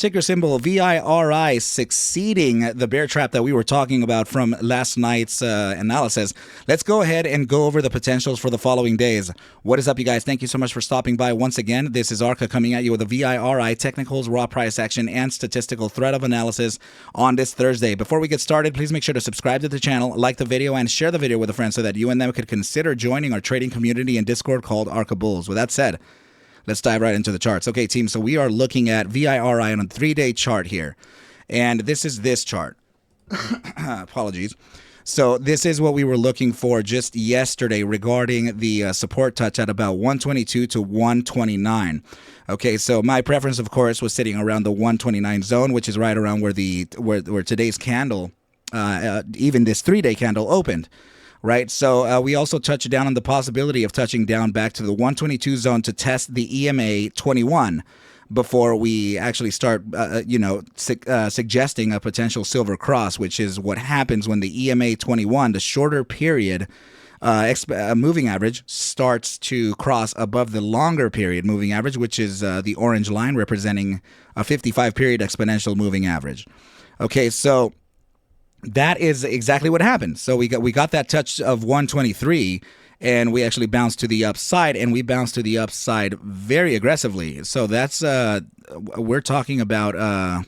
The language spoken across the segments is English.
Ticker symbol VIRI succeeding the bear trap that we were talking about from last night's analysis. Let's go ahead and go over the potentials for the following days. What is up, you guys? Thank you so much for stopping by once again. This is ARCa coming at you with a VIRI technicals, raw price action, and statistical threat of analysis on this Thursday. Before we get started, please make sure to subscribe to the channel, like the video, and share the video with a friend so that you and them could consider joining our trading community in Discord called ARCa Bulls. With that said, let's dive right into the charts. Okay, team, so we are looking at VIRI on a 3-day chart here. And this is this chart. Apologies. So this is what we were looking for just yesterday regarding the support touch at about 122 to 129. Okay, so my preference, of course, was sitting around the 129 zone, which is right around where where today's candle, even this 3-day candle opened. Right, so we also touched down on the possibility of touching down back to the 122 zone to test the EMA 21 before we actually start, suggesting a potential silver cross, which is what happens when the EMA 21, the shorter period moving average, starts to cross above the longer period moving average, which is the orange line representing a 55-period exponential moving average. Okay, so that is exactly what happened. So we got that touch of 123, and we actually bounced to the upside, and we bounced to the upside very aggressively. So that's we're talking about a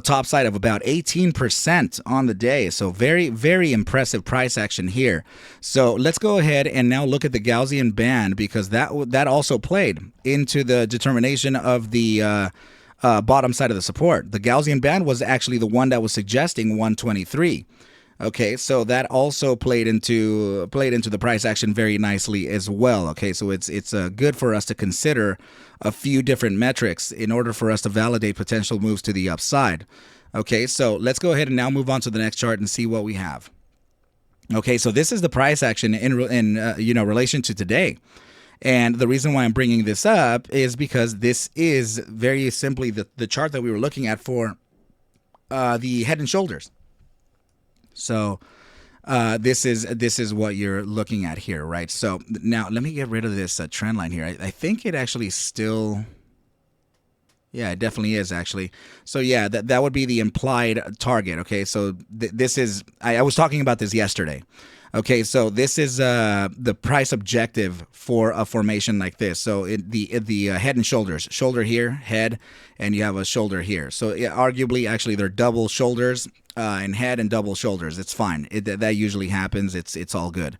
top side of about 18% on the day. So very, very impressive price action here. So let's go ahead and now look at the Gaussian band, because that also played into the determination of the bottom side of the support. The Gaussian band was actually the one that was suggesting 123. Okay, so that also played into the price action very nicely as well. Okay, so it's good for us to consider a few different metrics in order for us to validate potential moves to the upside. Okay, so let's go ahead and now move on to the next chart and see what we have. Okay, so this is the price action in relation to today. And the reason why I'm bringing this up is because this is very simply the chart that we were looking at for the head and shoulders. So this is what you're looking at here, right? So now let me get rid of this trend line here. I think it actually still, yeah, it definitely is actually. So yeah, that would be the implied target. Okay, so this is, I was talking about this yesterday. Okay, so this is the price objective for a formation like this. So the head and shoulders, shoulder here, head, and you have a shoulder here. So arguably, actually, they're double shoulders and head and double shoulders. It's fine. That usually happens. It's all good.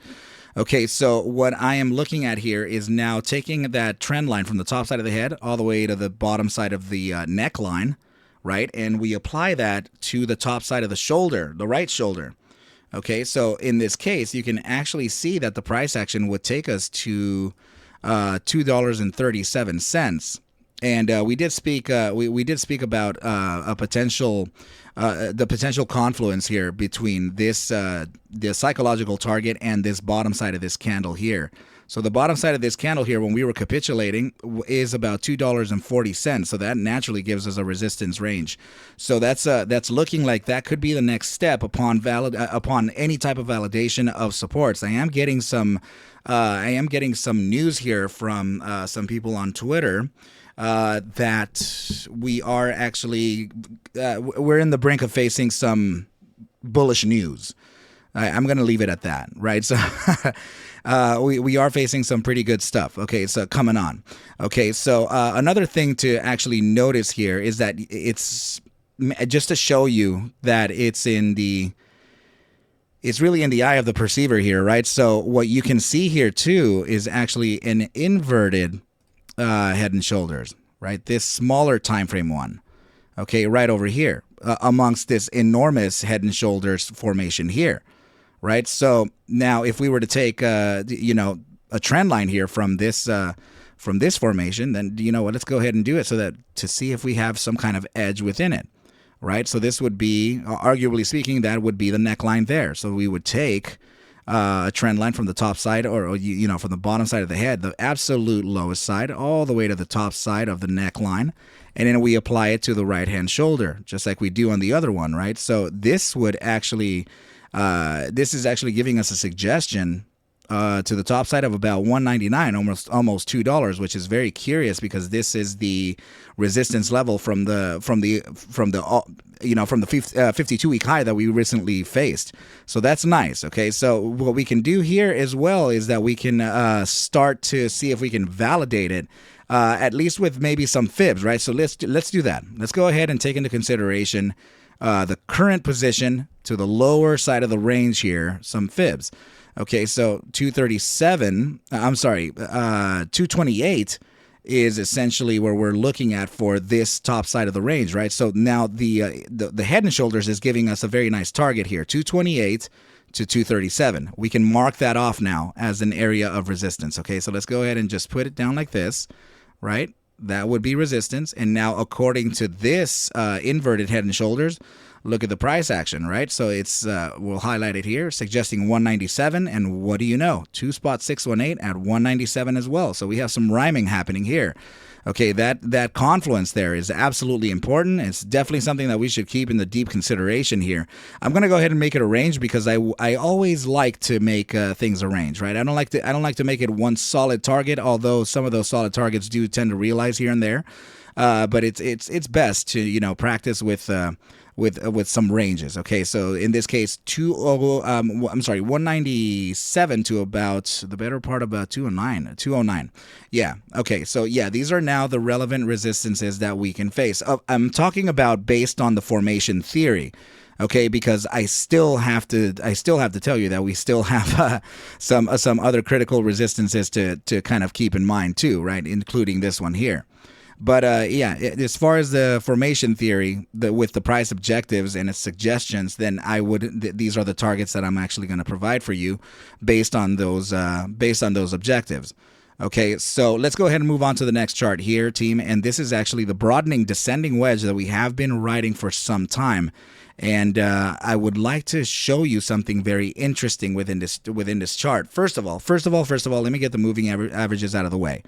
Okay, so what I am looking at here is now taking that trend line from the top side of the head all the way to the bottom side of the neckline, right? And we apply that to the top side of the shoulder, the right shoulder. Okay, so in this case, you can actually see that the price action would take us to $2.37, and we did speak about a potential the potential confluence here between this the psychological target and this bottom side of this candle here. So the bottom side of this candle here, when we were capitulating, is about $2.40. So that naturally gives us a resistance range. So that's looking like that could be the next step upon any type of validation of supports. I am getting some news here from some people on Twitter that we are actually we're in the brink of facing some bullish news. I'm going to leave it at that, right? So we are facing some pretty good stuff. Okay, so coming on. Okay, so another thing to actually notice here is that it's just to show you that it's really in the eye of the perceiver here, right? So what you can see here too is actually an inverted head and shoulders, right? This smaller time frame one, okay, right over here amongst this enormous head and shoulders formation here. Right. So now if we were to take, a trend line here from this formation, then, you know what, let's go ahead and do it so that to see if we have some kind of edge within it. Right. So this would be, arguably speaking, that would be the neckline there. So we would take a trend line from the top side or from the bottom side of the head, the absolute lowest side, all the way to the top side of the neckline. And then we apply it to the right hand shoulder, just like we do on the other one. Right. So this would actually this is actually giving us a suggestion to the top side of about 199, almost $2, which is very curious because this is the resistance level from the 52-week high that we recently faced. So that's nice. Okay, so what we can do here as well is that we can start to see if we can validate it. At least with maybe some fibs, right? So let's do that. Let's go ahead and take into consideration the current position to the lower side of the range here, some fibs. Okay, so 228 is essentially where we're looking at for this top side of the range, right? So now the head and shoulders is giving us a very nice target here, 228 to 237. We can mark that off now as an area of resistance. Okay, so let's go ahead and just put it down like this, right? That would be resistance. And now according to this inverted head and shoulders, look at the price action, right? So it's we'll highlight it here, suggesting 197, and what do you know? 2.618 at 197 as well. So we have some rhyming happening here. Okay, that confluence there is absolutely important. It's definitely something that we should keep in the deep consideration here. I'm going to go ahead and make it a range because I always like to make things a range, right? I don't like to make it one solid target, although some of those solid targets do tend to realize here and there. But it's best to practice with some ranges. Okay, so in this case, 197 to about the better part about 209. Yeah. Okay, so yeah, these are now the relevant resistances that we can face. I'm talking about based on the formation theory. Okay, because I still have to tell you that we still have some other critical resistances to kind of keep in mind too, right? Including this one here. But as far as the formation theory, with the price objectives and its suggestions, then these are the targets that I'm actually going to provide for you based on those objectives. Okay, so let's go ahead and move on to the next chart here, team. And this is actually the broadening descending wedge that we have been riding for some time. And I would like to show you something very interesting within this chart. First of all, let me get the moving averages out of the way.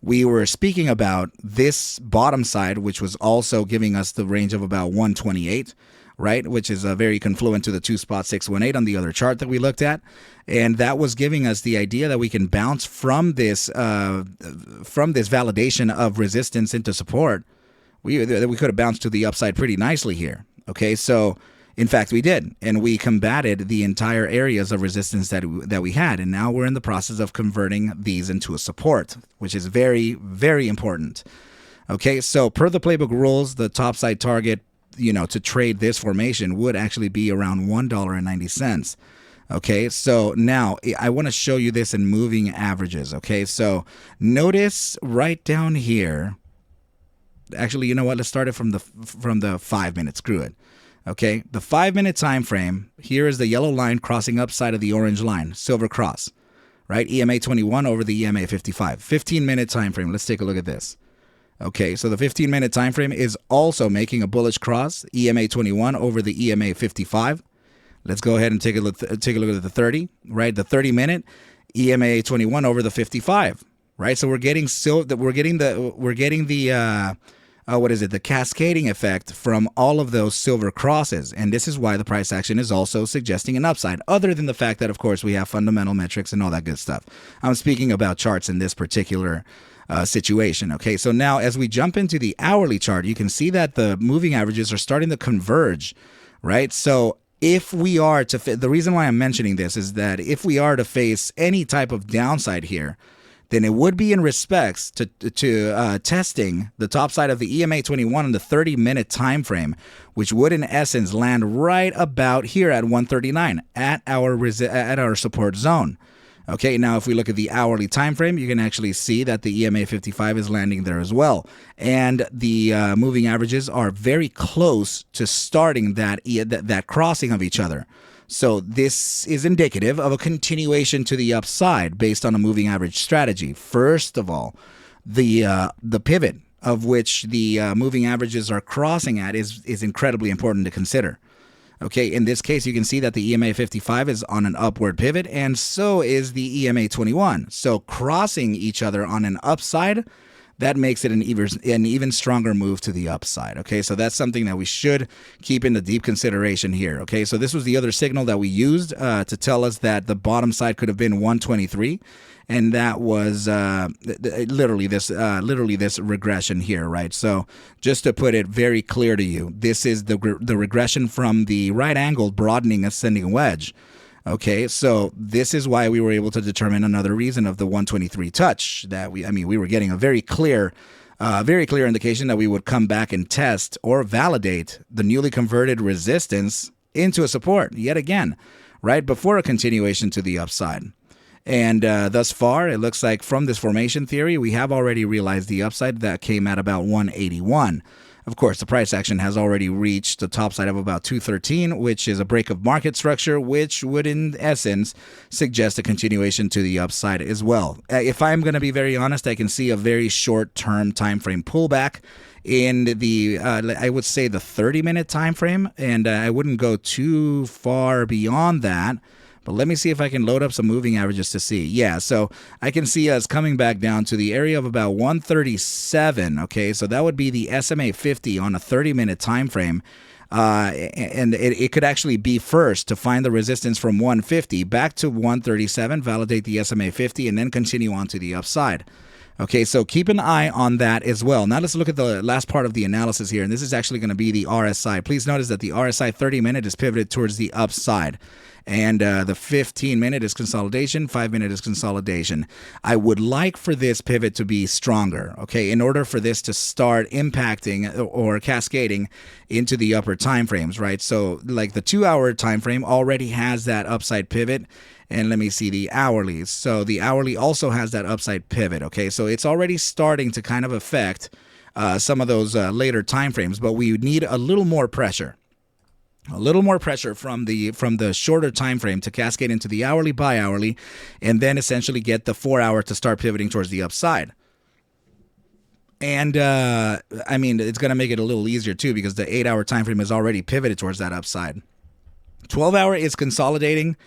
We were speaking about this bottom side, which was also giving us the range of about 128, right? Which is very confluent to the 2.618 on the other chart that we looked at. And that was giving us the idea that we can bounce from this validation of resistance into support. We could have bounced to the upside pretty nicely here. Okay, so in fact, we did, and we combated the entire areas of resistance that we had, and now we're in the process of converting these into a support, which is very, very important. Okay, so per the playbook rules, the topside target, to trade this formation would actually be around $1.90. Okay, so now I want to show you this in moving averages. Okay, so notice right down here. Actually, you know what? Let's start it from the 5 minutes. Screw it. Okay, the 5 minute time frame, here is the yellow line crossing upside of the orange line, silver cross, right? EMA 21 over the EMA 55. 15-minute time frame. Let's take a look at this. Okay, so the 15-minute time frame is also making a bullish cross, EMA 21 over the EMA 55. Let's go ahead and take a look at the 30, right? The 30-minute EMA 21 over the 55, right? So we're getting the cascading effect from all of those silver crosses. And this is why the price action is also suggesting an upside, other than the fact that, of course, we have fundamental metrics and all that good stuff. I'm speaking about charts in this particular situation. Okay, so now as we jump into the hourly chart, you can see that the moving averages are starting to converge, right? So if we are to, the reason why I'm mentioning this is that if we are to face any type of downside here, then it would be in respects to testing the top side of the EMA 21 in the 30-minute time frame, which would in essence land right about here at 139 at our support zone. Okay, now if we look at the hourly time frame, you can actually see that the EMA 55 is landing there as well, and the moving averages are very close to starting that crossing of each other. So this is indicative of a continuation to the upside based on a moving average strategy. First of all, the pivot of which the moving averages are crossing at is incredibly important to consider. Okay, in this case, you can see that the EMA 55 is on an upward pivot, and so is the EMA 21. So crossing each other on an upside, that makes it an even stronger move to the upside. Okay, so that's something that we should keep into deep consideration here. Okay, so this was the other signal that we used to tell us that the bottom side could have been 123. And that was literally this regression here, right? So just to put it very clear to you, this is the regression from the right-angled broadening ascending wedge. Okay, so this is why we were able to determine another reason of the 123 touch. That we were getting a very clear indication that we would come back and test or validate the newly converted resistance into a support yet again, right before a continuation to the upside. And thus far, it looks like from this formation theory, we have already realized the upside that came at about 181. Of course, the price action has already reached the top side of about 213, which is a break of market structure, which would in essence suggest a continuation to the upside as well. If I'm going to be very honest, I can see a very short-term time frame pullback in the, I would say the 30-minute time frame, and I wouldn't go too far beyond that. But let me see if I can load up some moving averages to see. Yeah, so I can see us coming back down to the area of about 137. Okay, so that would be the SMA 50 on a 30-minute time frame. And it could actually be first to find the resistance from 150 back to 137, validate the SMA 50, and then continue on to the upside. Okay, so keep an eye on that as well. Now let's look at the last part of the analysis here, and this is actually going to be the RSI. Please notice that the RSI 30-minute is pivoted towards the upside. And the 15-minute is consolidation, 5-minute is consolidation. I would like for this pivot to be stronger, okay, in order for this to start impacting or cascading into the upper time frames, right? So like the 2-hour time frame already has that upside pivot. And let me see the hourly. So the hourly also has that upside pivot, okay? So it's already starting to kind of affect some of those later time frames, but we need a little more pressure. A little more pressure from the shorter time frame to cascade into the hourly, bi-hourly, and then essentially get the 4-hour to start pivoting towards the upside. And I mean, it's going to make it a little easier too because the 8-hour time frame is already pivoted towards that upside. 12-hour is consolidating,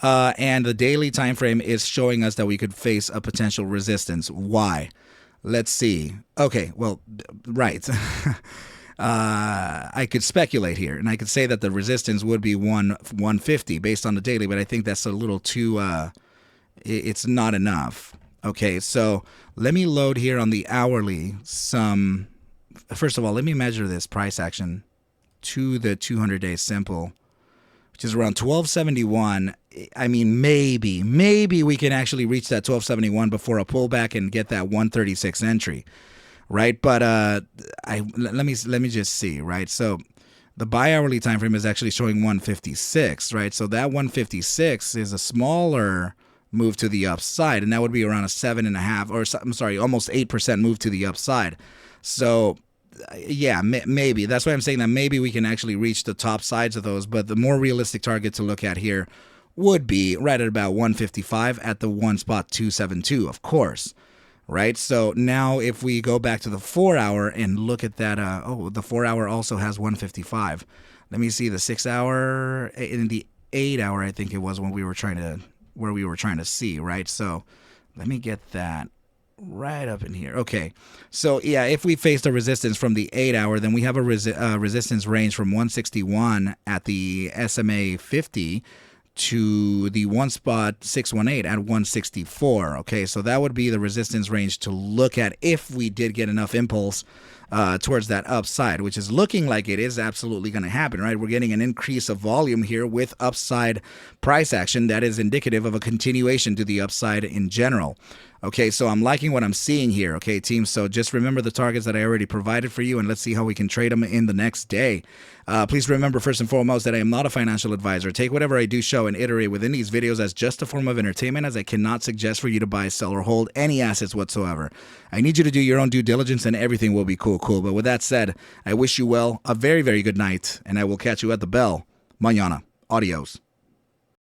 and the daily time frame is showing us that we could face a potential resistance. Why? Let's see. Okay, well, right. I could speculate here, and I could say that the resistance would be 150 based on the daily, but I think that's a little too, it's not enough. Okay, so let me load here on the hourly some, first of all, let me measure this price action to the 200-day simple, which is around 1271. I mean, maybe we can actually reach that 1271 before a pullback and get that 136 entry. Right, but let me just see, right? So the bi-hourly time frame is actually showing 156, right? So that 156 is a smaller move to the upside, and that would be around a 7.5, or I'm sorry, almost 8% move to the upside. So yeah, maybe that's why I'm saying that maybe we can actually reach the top sides of those, but the more realistic target to look at here would be right at about 155 at the 1.272, of course. Right, so now if we go back to the 4-hour and look at that, the 4-hour also has 155. Let me see the 6-hour in the 8-hour. I think it was when we were trying to see, right? So let me get that right up in here. Okay, so yeah, if we faced a resistance from the 8-hour, then we have a resistance range from 161 at the SMA 50 to the 1.618 at 164. Okay, so that would be the resistance range to look at if we did get enough impulse towards that upside, which is looking like it is absolutely going to happen, right? We're getting an increase of volume here with upside price action that is indicative of a continuation to the upside in general. Okay, so I'm liking what I'm seeing here, okay, team? So just remember the targets that I already provided for you, and let's see how we can trade them in the next day. Please remember, first and foremost, that I am not a financial advisor. Take whatever I do show and iterate within these videos as just a form of entertainment, as I cannot suggest for you to buy, sell, or hold any assets whatsoever. I need you to do your own due diligence, and everything will be cool. But with that said, I wish you well, a very, very good night, and I will catch you at the bell mañana. Adios.